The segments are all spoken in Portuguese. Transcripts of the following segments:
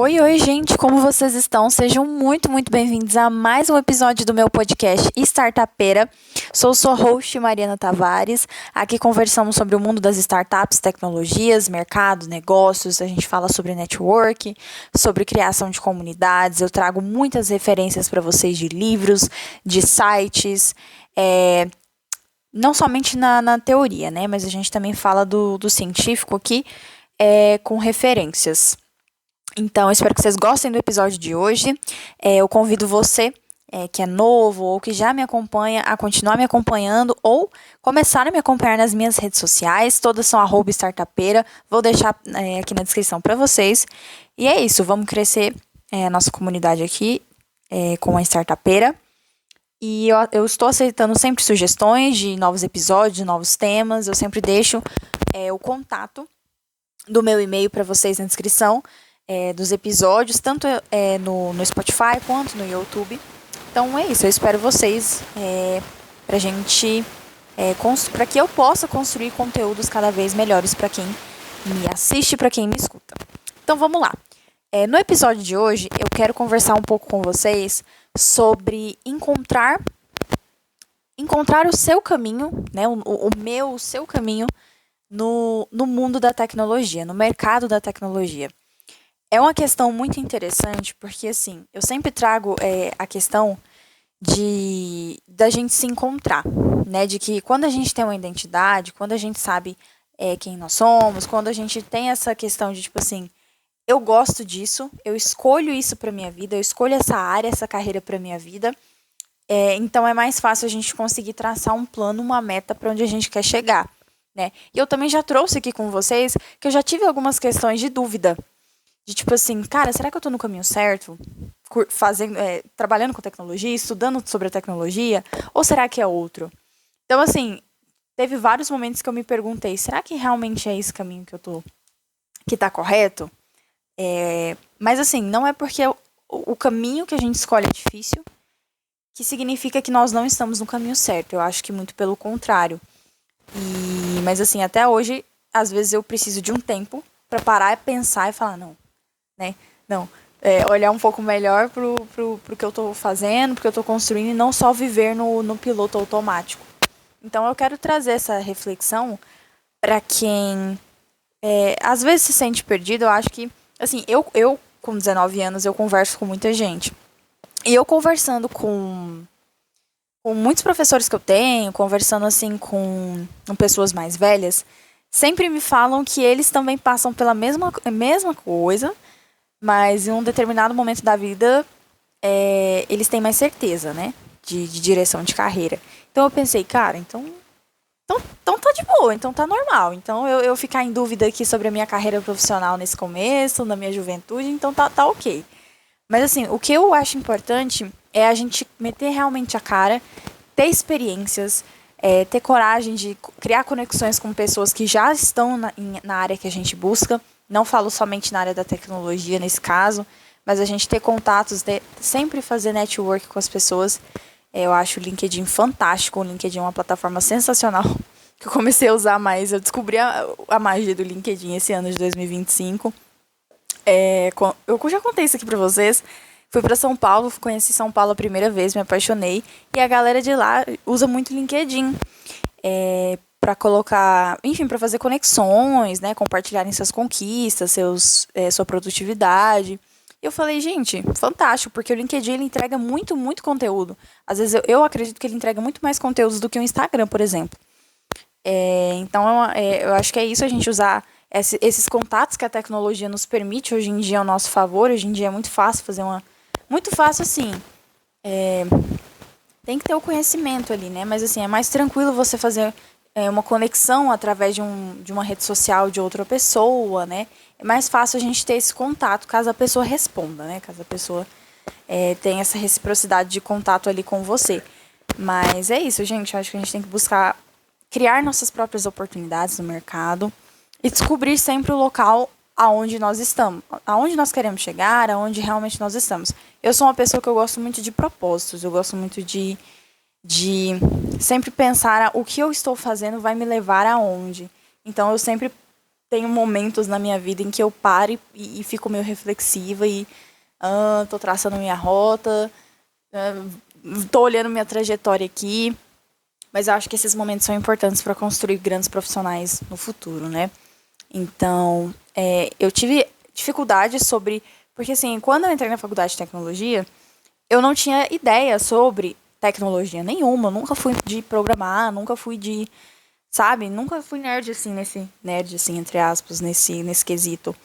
Oi, oi, gente, como vocês estão? Sejam muito bem-vindos a mais um episódio do meu podcast Startupeira. Sou sua host, Mariana Tavares. Aqui conversamos sobre o mundo das startups, tecnologias, mercado, negócios. A gente fala sobre network, sobre criação de comunidades. Eu trago muitas referências para vocês de livros, de sites, não somente na teoria, né? Mas a gente também fala do científico aqui, com referências. Então, eu espero que vocês gostem do episódio de hoje. Eu convido você, que é novo ou que já me acompanha, a continuar me acompanhando ou começar a me acompanhar nas minhas redes sociais. Todas são @startupeira. Vou deixar aqui na descrição para vocês. E é isso, vamos crescer a nossa comunidade aqui com a Startupeira. E eu estou aceitando sempre sugestões de novos episódios, de novos temas. Eu sempre deixo o contato do meu e-mail para vocês na descrição dos episódios, tanto no Spotify quanto no YouTube. Então é isso, eu espero vocês para que eu possa construir conteúdos cada vez melhores para quem me assiste, para quem me escuta. Então vamos lá. No episódio de hoje eu quero conversar um pouco com vocês sobre encontrar o seu caminho, né, o seu caminho no mundo da tecnologia, no mercado da tecnologia. É uma questão muito interessante, porque assim, eu sempre trago a questão da gente se encontrar, né? De que quando a gente tem uma identidade, quando a gente sabe quem nós somos, quando a gente tem essa questão de tipo assim, eu gosto disso, eu escolho isso para minha vida, eu escolho essa área, essa carreira para minha vida, então é mais fácil a gente conseguir traçar um plano, uma meta para onde a gente quer chegar, né? E eu também já trouxe aqui com vocês que eu já tive algumas questões de dúvida. De tipo assim, cara, será que eu tô no caminho certo? Trabalhando com tecnologia, estudando sobre a tecnologia? Ou será que é outro? Então, assim, teve vários momentos que eu me perguntei, será que realmente é esse caminho que tá correto? Mas assim, não é porque o caminho que a gente escolhe é difícil que significa que nós não estamos no caminho certo. Eu acho que muito pelo contrário. Mas assim, até hoje, às vezes eu preciso de um tempo para parar e pensar e falar, não, né? Não, olhar um pouco melhor pro que eu tô fazendo, pro que eu tô construindo e não só viver no piloto automático. Então eu quero trazer essa reflexão para quem às vezes se sente perdido. Eu acho que, assim, eu com 19 anos eu converso com muita gente. E eu conversando com muitos professores que eu tenho, conversando assim com pessoas mais velhas, sempre me falam que eles também passam pela mesma coisa, mas em um determinado momento da vida, eles têm mais certeza, né? De direção de carreira. Então eu pensei, cara, então tá de boa, então tá normal. Então eu ficar em dúvida aqui sobre a minha carreira profissional nesse começo, na minha juventude, então tá ok. Mas assim, o que eu acho importante é a gente meter realmente a cara, ter experiências, ter coragem de criar conexões com pessoas que já estão na área que a gente busca. Não falo somente na área da tecnologia nesse caso, mas a gente ter contatos, sempre fazer network com as pessoas. Eu acho o LinkedIn fantástico. O LinkedIn é uma plataforma sensacional que eu comecei a usar mais. Eu descobri a magia do LinkedIn esse ano de 2025. Eu já contei isso aqui pra vocês. Fui pra São Paulo, conheci São Paulo a primeira vez, me apaixonei. E a galera de lá usa muito LinkedIn. Para colocar, enfim, para fazer conexões, né, compartilharem suas conquistas, sua produtividade. E eu falei, gente, fantástico, porque o LinkedIn ele entrega muito conteúdo. Às vezes eu acredito que ele entrega muito mais conteúdos do que o Instagram, por exemplo. Então eu acho que é isso, a gente usar esses contatos que a tecnologia nos permite hoje em dia ao nosso favor. Hoje em dia é muito fácil muito fácil assim. Tem que ter o conhecimento ali, né? Mas assim, é mais tranquilo você fazer uma conexão através de uma rede social de outra pessoa, né? É mais fácil a gente ter esse contato caso a pessoa responda, né? Caso a pessoa tenha essa reciprocidade de contato ali com você. Mas é isso, gente. Eu acho que a gente tem que buscar criar nossas próprias oportunidades no mercado e descobrir sempre o local aonde nós estamos, aonde nós queremos chegar, aonde realmente nós estamos. Eu sou uma pessoa que eu gosto muito de propósitos, eu gosto muito de sempre pensar o que eu estou fazendo vai me levar aonde. Então eu sempre tenho momentos na minha vida em que eu paro e fico meio reflexiva e tô traçando minha rota, tô olhando minha trajetória aqui. Mas eu acho que esses momentos são importantes para construir grandes profissionais no futuro, né? Então, eu tive dificuldade sobre... Porque, assim, quando eu entrei na faculdade de tecnologia, eu não tinha ideia sobre tecnologia nenhuma. Eu nunca fui de programar, nunca fui de... Sabe? Nunca fui nerd, assim, Nerd, assim, entre aspas, nesse quesito.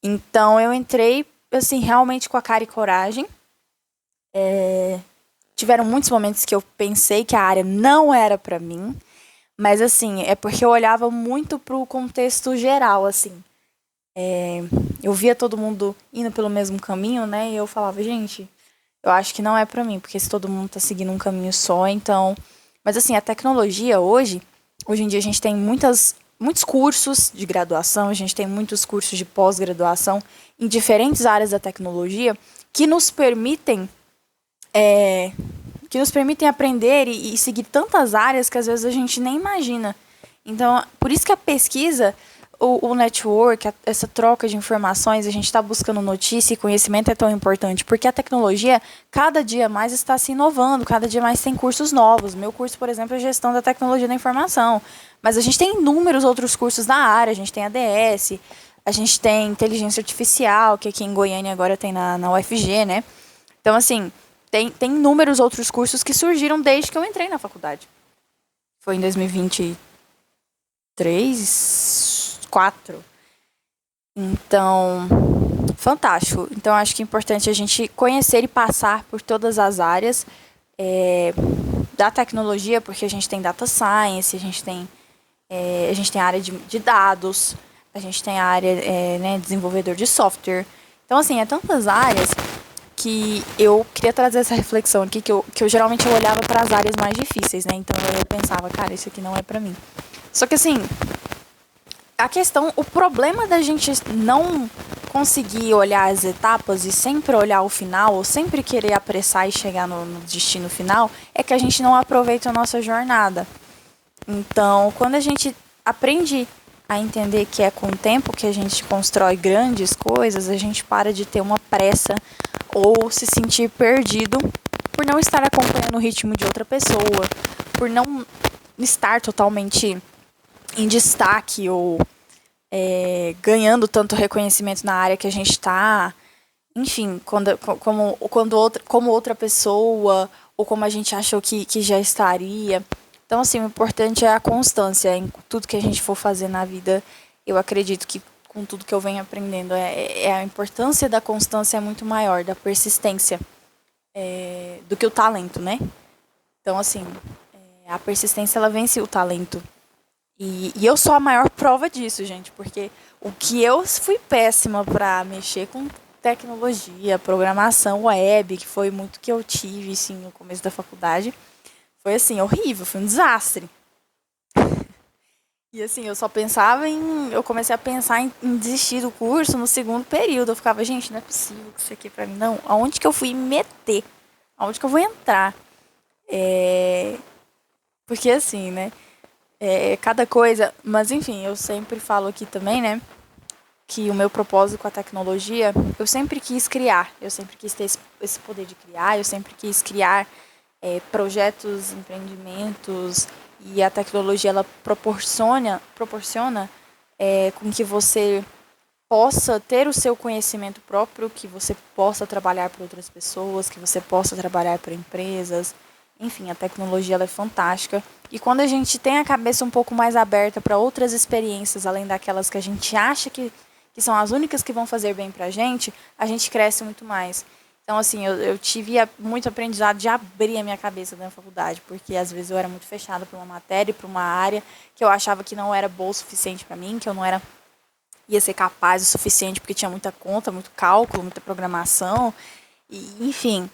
Então, eu entrei, assim, realmente com a cara e coragem. Tiveram muitos momentos que eu pensei que a área não era pra mim, mas assim, é porque eu olhava muito pro contexto geral, assim. Eu via todo mundo indo pelo mesmo caminho, né? E eu falava, gente, eu acho que não é pra mim, porque se todo mundo tá seguindo um caminho só, então... Mas assim, a tecnologia hoje em dia a gente tem muitos cursos de graduação, a gente tem muitos cursos de pós-graduação em diferentes áreas da tecnologia que nos permitem aprender e seguir tantas áreas que às vezes a gente nem imagina. Então, por isso que a pesquisa, o network, essa troca de informações, a gente está buscando notícia e conhecimento é tão importante, porque a tecnologia cada dia mais está se inovando, cada dia mais tem cursos novos. Meu curso, por exemplo, é Gestão da Tecnologia da Informação, mas a gente tem inúmeros outros cursos da área, a gente tem ADS, a gente tem Inteligência Artificial, que aqui em Goiânia agora tem na UFG, né? Então, assim, tem inúmeros outros cursos que surgiram desde que eu entrei na faculdade. Foi em 2023, 2024. Então, fantástico. Então, acho que é importante a gente conhecer e passar por todas as áreas da tecnologia, porque a gente tem data science, a gente tem a área de dados, a gente tem a área desenvolvedor de software. Então, assim, tantas áreas que eu queria trazer essa reflexão aqui, que eu geralmente olhava para as áreas mais difíceis, né? Então eu pensava, cara, isso aqui não é para mim. Só que assim, o problema da gente não conseguir olhar as etapas e sempre olhar o final, ou sempre querer apressar e chegar no destino final, é que a gente não aproveita a nossa jornada. Então, quando a gente aprende a entender que é com o tempo que a gente constrói grandes coisas, a gente para de ter uma pressa ou se sentir perdido por não estar acompanhando o ritmo de outra pessoa, por não estar totalmente em destaque ou ganhando tanto reconhecimento na área que a gente está. Enfim, como outra pessoa ou como a gente achou que já estaria. Então, assim, o importante é a constância em tudo que a gente for fazer na vida. Eu acredito que com tudo que eu venho aprendendo, a importância da constância é muito maior, da persistência, do que o talento, né? Então, assim, a persistência, ela vence o talento. E eu sou a maior prova disso, gente, porque o que eu fui péssima para mexer com tecnologia, programação web, que foi muito que eu tive, assim, no começo da faculdade, foi, assim, horrível, foi um desastre. E, assim, eu comecei a pensar em desistir do curso no segundo período. Eu ficava, gente, não é possível que isso aqui é pra mim, não. Aonde que eu fui me meter? Aonde que eu vou entrar? Porque, assim, né, cada coisa... Mas, enfim, eu sempre falo aqui também, né, que o meu propósito com a tecnologia, eu sempre quis criar. Eu sempre quis ter esse poder de criar, eu sempre quis criar projetos, empreendimentos, e a tecnologia ela proporciona com que você possa ter o seu conhecimento próprio, que você possa trabalhar para outras pessoas, que você possa trabalhar para empresas. Enfim, a tecnologia ela é fantástica. E quando a gente tem a cabeça um pouco mais aberta para outras experiências, além daquelas que a gente acha que são as únicas que vão fazer bem para a gente cresce muito mais. Então, assim, eu tive muito aprendizado de abrir a minha cabeça na faculdade, porque às vezes eu era muito fechada para uma matéria, para uma área que eu achava que não era boa o suficiente para mim, que eu não ia ser capaz o suficiente, porque tinha muita conta, muito cálculo, muita programação, e, enfim,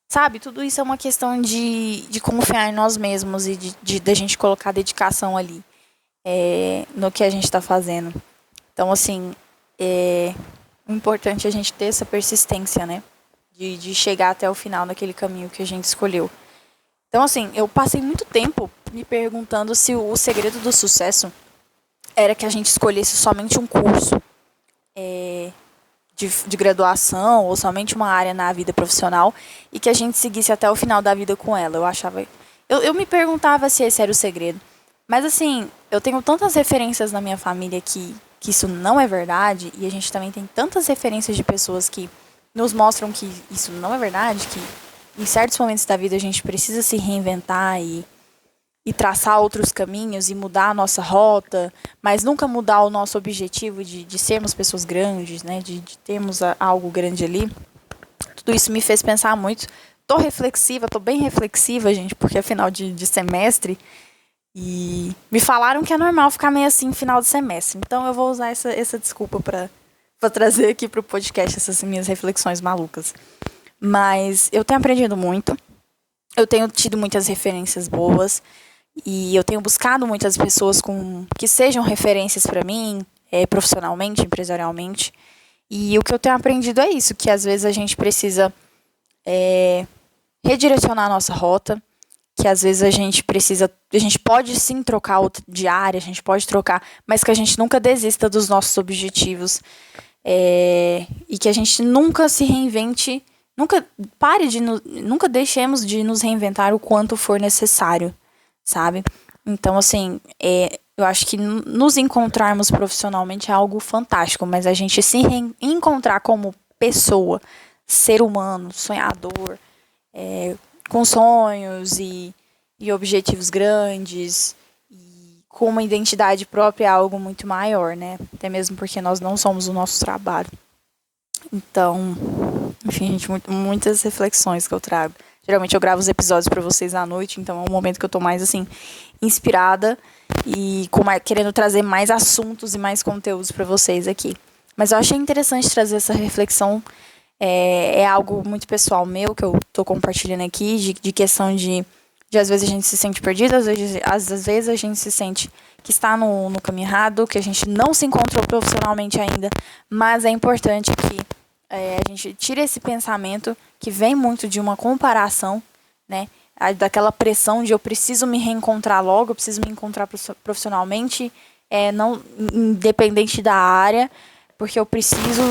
sabe? Tudo isso é uma questão de confiar em nós mesmos e da gente colocar dedicação ali no que a gente está fazendo. Então, assim, o importante é a gente ter essa persistência, né? De chegar até o final daquele caminho que a gente escolheu. Então, assim, eu passei muito tempo me perguntando se o segredo do sucesso era que a gente escolhesse somente um curso de graduação ou somente uma área na vida profissional e que a gente seguisse até o final da vida com ela. Eu achava. Eu me perguntava se esse era o segredo. Mas assim, eu tenho tantas referências na minha família que isso não é verdade, e a gente também tem tantas referências de pessoas que nos mostram que isso não é verdade, que em certos momentos da vida a gente precisa se reinventar e traçar outros caminhos e mudar a nossa rota, mas nunca mudar o nosso objetivo de sermos pessoas grandes, né? De termos algo grande ali. Tudo isso me fez pensar muito. Tô bem reflexiva, gente, porque é final de semestre. E me falaram que é normal ficar meio assim no final de semestre. Então eu vou usar essa desculpa para trazer aqui pro podcast essas minhas reflexões malucas. Mas eu tenho aprendido muito. Eu tenho tido muitas referências boas. E eu tenho buscado muitas pessoas que sejam referências para mim, profissionalmente, empresarialmente. E o que eu tenho aprendido é isso, que às vezes a gente precisa redirecionar a nossa rota, que às vezes a gente pode sim trocar de área, a gente pode trocar, mas que a gente nunca desista dos nossos objetivos, e que a gente nunca se reinvente, nunca deixemos de nos reinventar o quanto for necessário, sabe? Então, assim, eu acho que nos encontrarmos profissionalmente é algo fantástico, mas a gente se encontrar como pessoa, ser humano, sonhador, com sonhos e objetivos grandes, e com uma identidade própria é algo muito maior, né? Até mesmo porque nós não somos o nosso trabalho. Então, enfim, gente, muitas reflexões que eu trago. Geralmente eu gravo os episódios para vocês à noite, então é um momento que eu tô mais, assim, inspirada e querendo trazer mais assuntos e mais conteúdos para vocês aqui. Mas eu achei interessante trazer essa reflexão. É algo muito pessoal meu que eu tô compartilhando aqui, de questão de às vezes a gente se sente perdido, às vezes a gente se sente que está no caminho errado, que a gente não se encontrou profissionalmente ainda, mas é importante que a gente tire esse pensamento que vem muito de uma comparação, né? Daquela pressão de eu preciso me reencontrar logo, eu preciso me encontrar profissionalmente, não independente da área, porque eu preciso.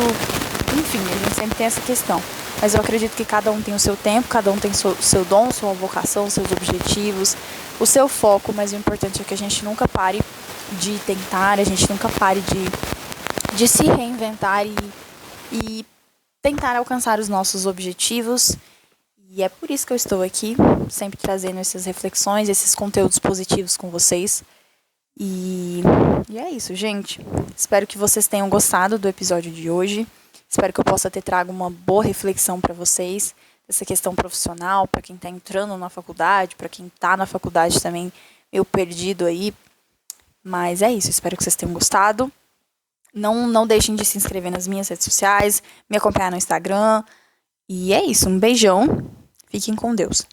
Enfim, a gente sempre tem essa questão. Mas eu acredito que cada um tem o seu tempo, cada um tem o seu dom, sua vocação, seus objetivos, o seu foco, mas o importante é que a gente nunca pare de tentar, a gente nunca pare de se reinventar e tentar alcançar os nossos objetivos. E é por isso que eu estou aqui, sempre trazendo essas reflexões, esses conteúdos positivos com vocês. E é isso, gente. Espero que vocês tenham gostado do episódio de hoje. Espero que eu possa ter trago uma boa reflexão para vocês, dessa questão profissional, para quem está entrando na faculdade, para quem está na faculdade também, meio perdido aí. Mas é isso, espero que vocês tenham gostado. Não deixem de se inscrever nas minhas redes sociais, me acompanhar no Instagram. E é isso, um beijão. Fiquem com Deus.